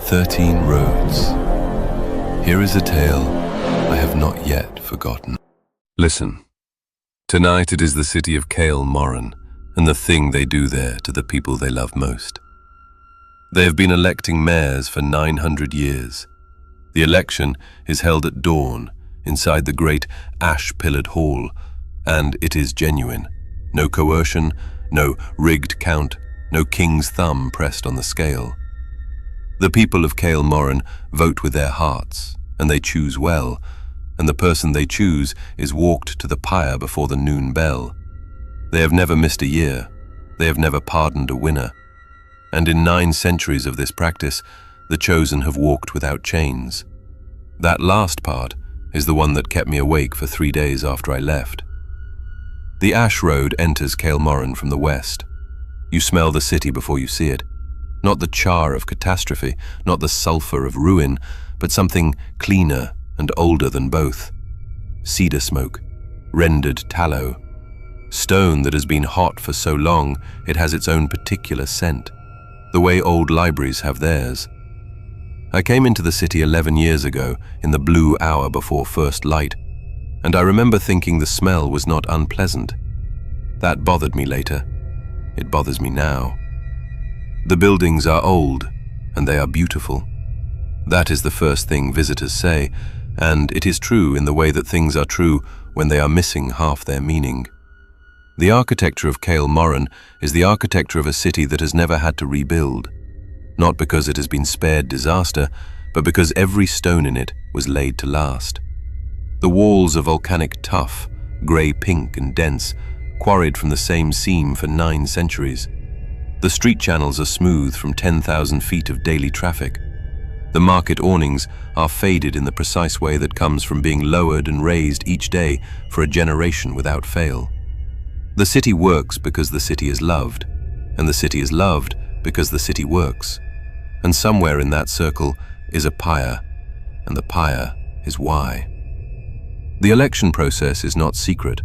13 roads. Here is a tale I have not yet forgotten. Listen. Tonight it is the city of Cael Morren, and the thing they do there to the people they love most. They have been electing mayors for 900 years. The election is held at dawn inside the great ash-pillared hall, and it is genuine. No coercion, no rigged count, no king's thumb pressed on the scale. The people of Cael Morren vote with their hearts, and they choose well, and the person they choose is walked to the pyre before the noon bell. They have never missed a year. They have never pardoned a winner. And in 9 centuries of this practice, the chosen have walked without chains. That last part is the one that kept me awake for 3 days after I left. The ash road enters Cael Morren from the west. You smell the city before you see it. Not the char of catastrophe, not the sulphur of ruin, but something cleaner and older than both. Cedar smoke, rendered tallow. Stone that has been hot for so long it has its own particular scent, the way old libraries have theirs. I came into the city 11 years ago in the blue hour before first light, and I remember thinking the smell was not unpleasant. That bothered me later. It bothers me now. The buildings are old, and they are beautiful. That is the first thing visitors say, and it is true in the way that things are true when they are missing half their meaning. The architecture of Cael Morren is the architecture of a city that has never had to rebuild, not because it has been spared disaster, but because every stone in it was laid to last. The walls are volcanic tuff, grey-pink and dense, quarried from the same seam for 9 centuries. The street channels are smooth from 10,000 feet of daily traffic. The market awnings are faded in the precise way that comes from being lowered and raised each day for a generation without fail. The city works because the city is loved, and the city is loved because the city works. And somewhere in that circle is a pyre, and the pyre is why. The election process is not secret.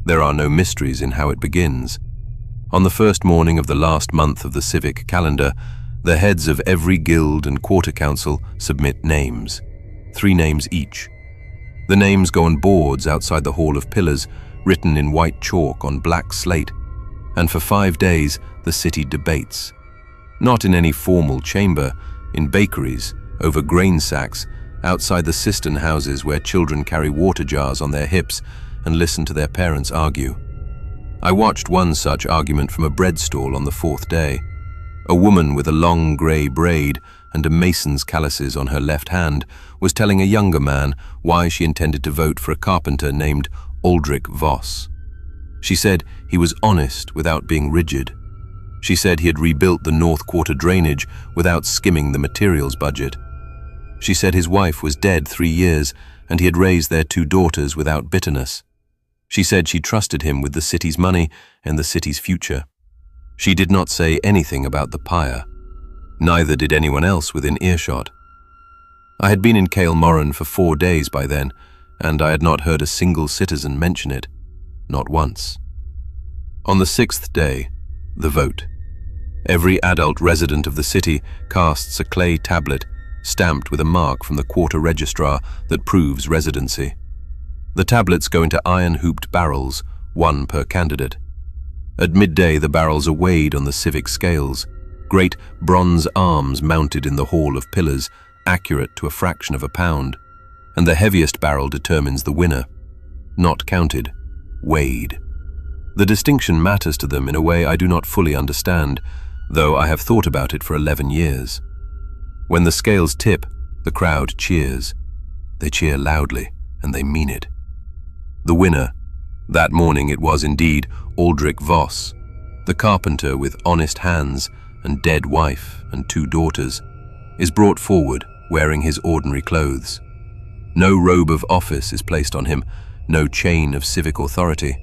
There are no mysteries in how it begins. On the first morning of the last month of the civic calendar, the heads of every guild and quarter council submit names, 3 names each. The names go on boards outside the Hall of Pillars, written in white chalk on black slate, and for 5 days the city debates. Not in any formal chamber, in bakeries, over grain sacks, outside the cistern houses where children carry water jars on their hips and listen to their parents argue. I watched one such argument from a bread stall on the 4th day. A woman with a long grey braid and a mason's calluses on her left hand was telling a younger man why she intended to vote for a carpenter named Aldrich Voss. She said he was honest without being rigid. She said he had rebuilt the North Quarter drainage without skimming the materials budget. She said his wife was dead 3 years and he had raised their 2 daughters without bitterness. She said she trusted him with the city's money and the city's future. She did not say anything about the pyre. Neither did anyone else within earshot. I had been in Cael Morren for 4 days by then, and I had not heard a single citizen mention it, not once. On the 6th day, the vote. Every adult resident of the city casts a clay tablet stamped with a mark from the quarter registrar that proves residency. The tablets go into iron-hooped barrels, 1 per candidate. At midday, the barrels are weighed on the civic scales, great bronze arms mounted in the Hall of Pillars, accurate to a fraction of a pound, and the heaviest barrel determines the winner. Not counted, weighed. The distinction matters to them in a way I do not fully understand, though I have thought about it for 11 years. When the scales tip, the crowd cheers. They cheer loudly, and they mean it. The winner, that morning it was indeed Aldrich Voss, the carpenter with honest hands and dead wife and 2 daughters, is brought forward wearing his ordinary clothes. No robe of office is placed on him, no chain of civic authority.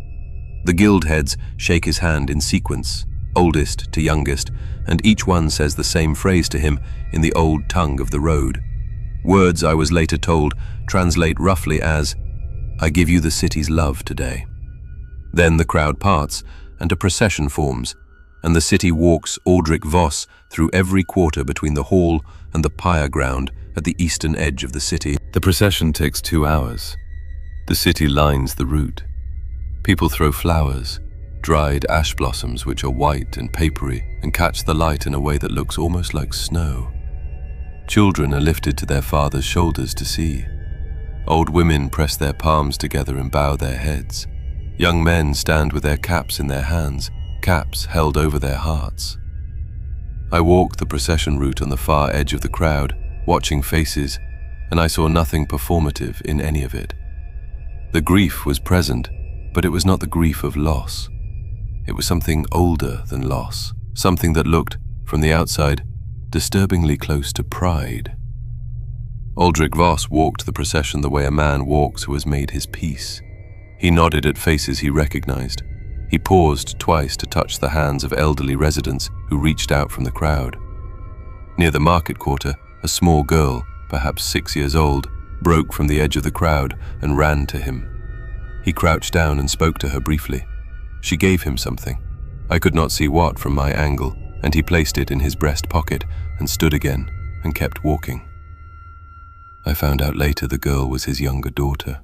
The guild heads shake his hand in sequence, oldest to youngest, and each one says the same phrase to him in the old tongue of the road. Words, I was later told, translate roughly as, "I give you the city's love today." Then the crowd parts, and a procession forms. and the city walks Aldrich Voss through every quarter between the hall and the pyre ground at the eastern edge of the city. The procession takes 2 hours. The city lines the route. People throw flowers, dried ash blossoms which are white and papery and catch the light in a way that looks almost like snow. Children are lifted to their fathers' shoulders to see. Old women press their palms together and bow their heads. Young men stand with their caps in their hands, caps held over their hearts. I walked the procession route on the far edge of the crowd, watching faces, and I saw nothing performative in any of it. The grief was present, but it was not the grief of loss. It was something older than loss, something that looked, from the outside, disturbingly close to pride. Aldrich Voss walked the procession the way a man walks who has made his peace. He nodded at faces he recognized. He paused twice to touch the hands of elderly residents who reached out from the crowd. Near the market quarter, a small girl, perhaps 6 years old, broke from the edge of the crowd and ran to him. He crouched down and spoke to her briefly. She gave him something. I could not see what from my angle, and he placed it in his breast pocket and stood again and kept walking. I found out later the girl was his younger daughter.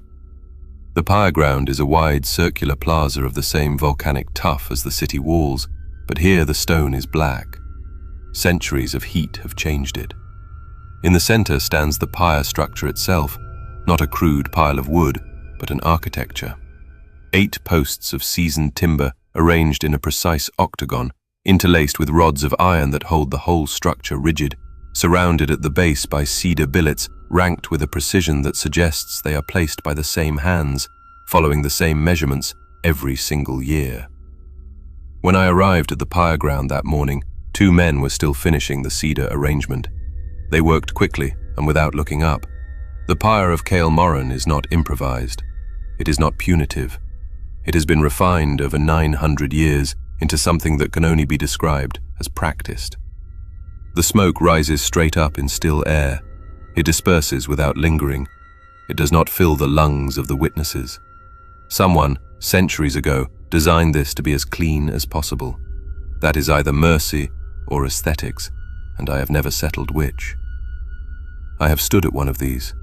The pyre ground is a wide circular plaza of the same volcanic tuff as the city walls, but here the stone is black. Centuries of heat have changed it. In the center stands the pyre structure itself, not a crude pile of wood, but an architecture. 8 posts of seasoned timber arranged in a precise octagon, interlaced with rods of iron that hold the whole structure rigid, surrounded at the base by cedar billets ranked with a precision that suggests they are placed by the same hands, following the same measurements every single year. When I arrived at the pyre ground that morning, 2 men were still finishing the cedar arrangement. They worked quickly and without looking up. The pyre of Cael Morren is not improvised. It is not punitive. It has been refined over 900 years into something that can only be described as practiced. The smoke rises straight up in still air. It disperses without lingering. It does not fill the lungs of the witnesses. Someone, centuries ago, designed this to be as clean as possible. That is either mercy or aesthetics, and I have never settled which. I have stood at one of these.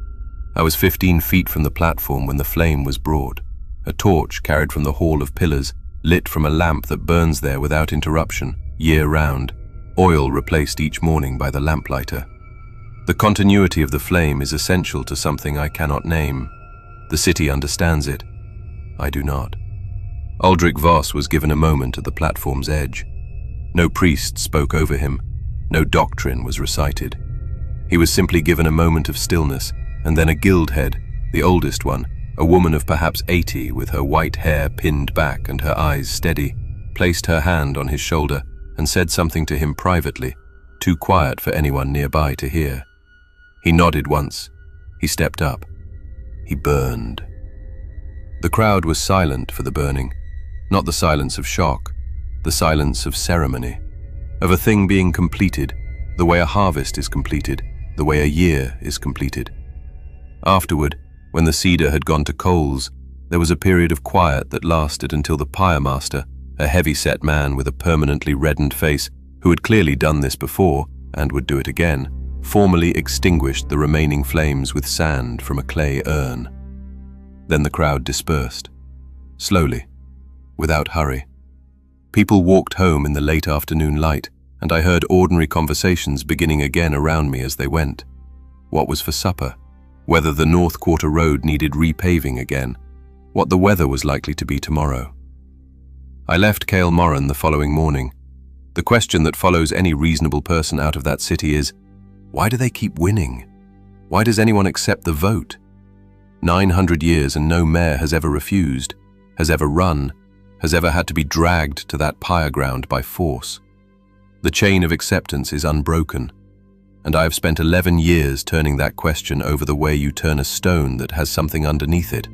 I was 15 feet from the platform when the flame was brought. A torch carried from the hall of pillars, lit from a lamp that burns there without interruption, year-round, oil replaced each morning by the lamplighter. The continuity of the flame is essential to something I cannot name. The city understands it. I do not. Aldrich Voss was given a moment at the platform's edge. No priest spoke over him. No doctrine was recited. He was simply given a moment of stillness, and then a guildhead, the oldest one, a woman of perhaps 80 with her white hair pinned back and her eyes steady, placed her hand on his shoulder and said something to him privately, too quiet for anyone nearby to hear. He nodded once. He stepped up. He burned. The crowd was silent for the burning, not the silence of shock, the silence of ceremony, of a thing being completed, the way a harvest is completed, the way a year is completed. Afterward, when the cedar had gone to coals, there was a period of quiet that lasted until the pyre master, a heavy-set man with a permanently reddened face, who had clearly done this before and would do it again, formally extinguished the remaining flames with sand from a clay urn. Then the crowd dispersed, slowly, without hurry. People walked home in the late afternoon light, and I heard ordinary conversations beginning again around me as they went. What was for supper? Whether the North Quarter Road needed repaving again? What the weather was likely to be tomorrow? I left Cael Morren the following morning. The question that follows any reasonable person out of that city is, why do they keep winning? Why does anyone accept the vote? 900 years and no mayor has ever refused, has ever run, has ever had to be dragged to that pyre ground by force. The chain of acceptance is unbroken, and I have spent 11 years turning that question over the way you turn a stone that has something underneath it,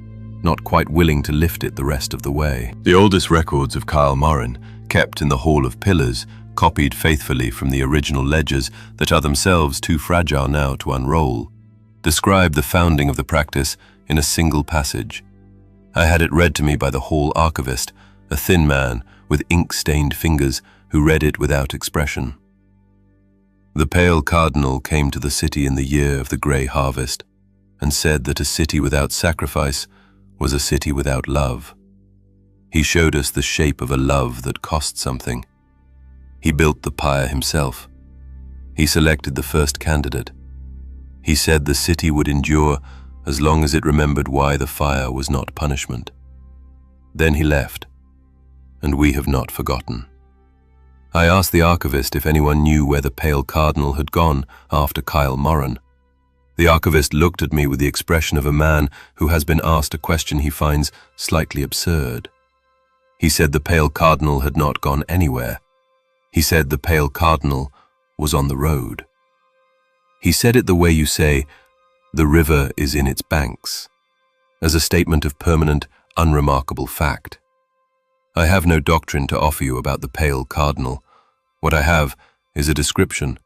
not quite willing to lift it the rest of the way. The oldest records of Cael Morren, kept in the Hall of Pillars, copied faithfully from the original ledgers that are themselves too fragile now to unroll, describe the founding of the practice in a single passage. I had it read to me by the hall archivist, a thin man with ink-stained fingers who read it without expression. The pale cardinal came to the city in the year of the grey harvest and said that a city without sacrifice was a city without love. He showed us the shape of a love that cost something. He built the pyre himself. He selected the first candidate. He said the city would endure as long as it remembered why the fire was not punishment. Then he left, and we have not forgotten. I asked the archivist if anyone knew where the pale cardinal had gone after Cael Morren. The archivist looked at me with the expression of a man who has been asked a question he finds slightly absurd. He said the pale cardinal had not gone anywhere. He said the pale cardinal was on the road. He said it the way you say, "The river is in its banks," as a statement of permanent, unremarkable fact. I have no doctrine to offer you about the pale cardinal. What I have is a description,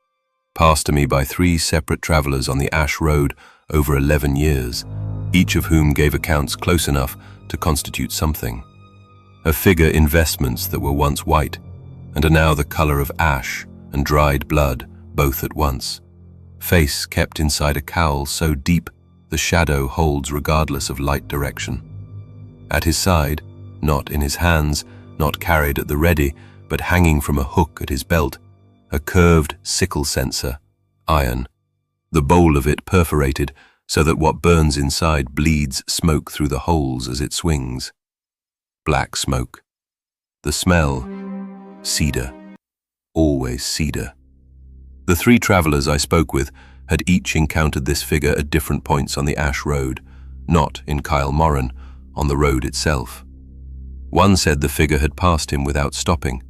passed to me by 3 separate travellers on the Ash Road over 11 years, each of whom gave accounts close enough to constitute something. A figure in vestments that were once white, and are now the colour of ash and dried blood, both at once. Face kept inside a cowl so deep the shadow holds regardless of light direction. At his side, not in his hands, not carried at the ready, but hanging from a hook at his belt, a curved sickle censer, iron, the bowl of it perforated so that what burns inside bleeds smoke through the holes as it swings. Black smoke. The smell, cedar, always cedar. The 3 travellers I spoke with had each encountered this figure at different points on the Ash Road, not in Cael Morren, on the road itself. One said the figure had passed him without stopping.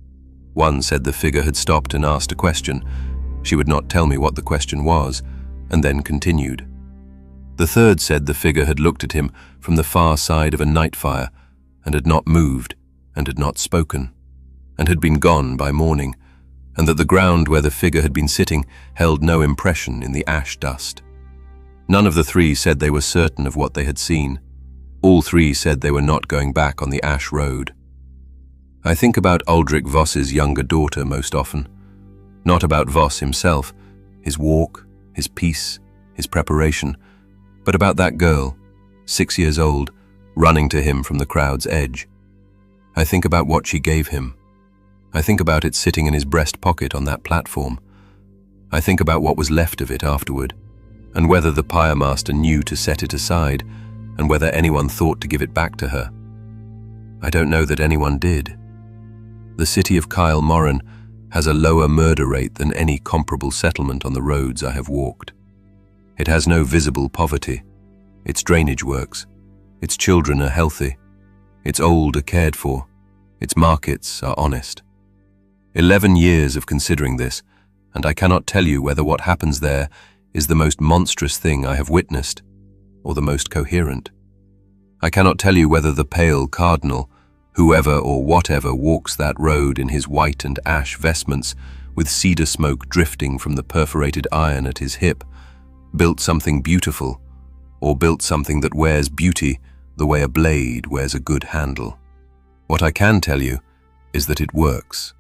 One said the figure had stopped and asked a question. She would not tell me what the question was, and then continued. The third said the figure had looked at him from the far side of a night fire, and had not moved, and had not spoken, and had been gone by morning, and that the ground where the figure had been sitting held no impression in the ash dust. None of the 3 said they were certain of what they had seen. All 3 said they were not going back on the Ash Road. I think about Ulrich Voss's younger daughter most often. Not about Voss himself, his walk, his peace, his preparation, but about that girl, 6 years old, running to him from the crowd's edge. I think about what she gave him. I think about it sitting in his breast pocket on that platform. I think about what was left of it afterward, and whether the pyre master knew to set it aside, and whether anyone thought to give it back to her. I don't know that anyone did. The city of Cael Morren has a lower murder rate than any comparable settlement on the roads I have walked. It has no visible poverty. Its drainage works. Its children are healthy. Its old are cared for. Its markets are honest. 11 years of considering this, and I cannot tell you whether what happens there is the most monstrous thing I have witnessed, or the most coherent. I cannot tell you whether the pale cardinal, whoever or whatever walks that road in his white and ash vestments, with cedar smoke drifting from the perforated iron at his hip, built something beautiful, or built something that wears beauty the way a blade wears a good handle. What I can tell you is that it works,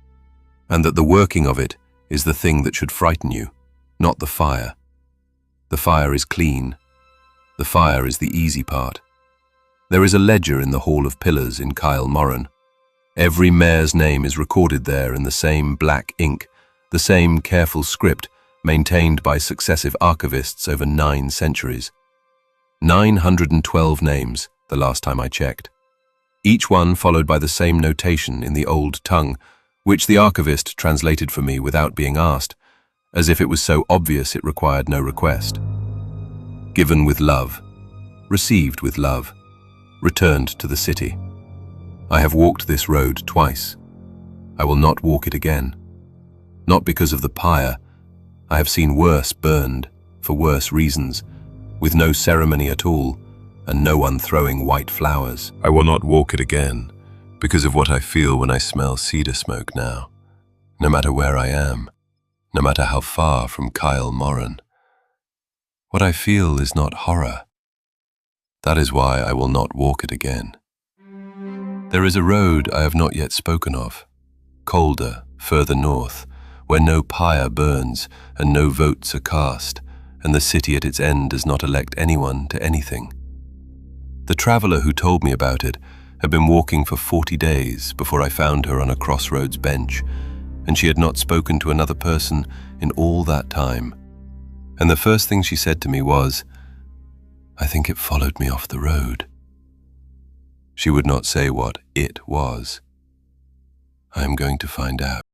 and that the working of it is the thing that should frighten you, not the fire. The fire is clean. The fire is the easy part. There is a ledger in the Hall of Pillars in Cael Morren. Every mayor's name is recorded there in the same black ink, the same careful script maintained by successive archivists over 9 centuries. 912 names, the last time I checked. Each one followed by the same notation in the old tongue, which the archivist translated for me without being asked, as if it was so obvious it required no request. Given with love, received with love, returned to the city. I have walked this road twice. I will not walk it again. Not because of the pyre. I have seen worse burned, for worse reasons, with no ceremony at all, and no one throwing white flowers. I will not walk it again, because of what I feel when I smell cedar smoke now, no matter where I am, no matter how far from Cael Morren. What I feel is not horror. That is why I will not walk it again. There is a road I have not yet spoken of, colder, further north, where no pyre burns and no votes are cast, and the city at its end does not elect anyone to anything. The traveller who told me about it had been walking for 40 days before I found her on a crossroads bench, and she had not spoken to another person in all that time. And the first thing she said to me was, "I think it followed me off the road." She would not say what it was. I am going to find out.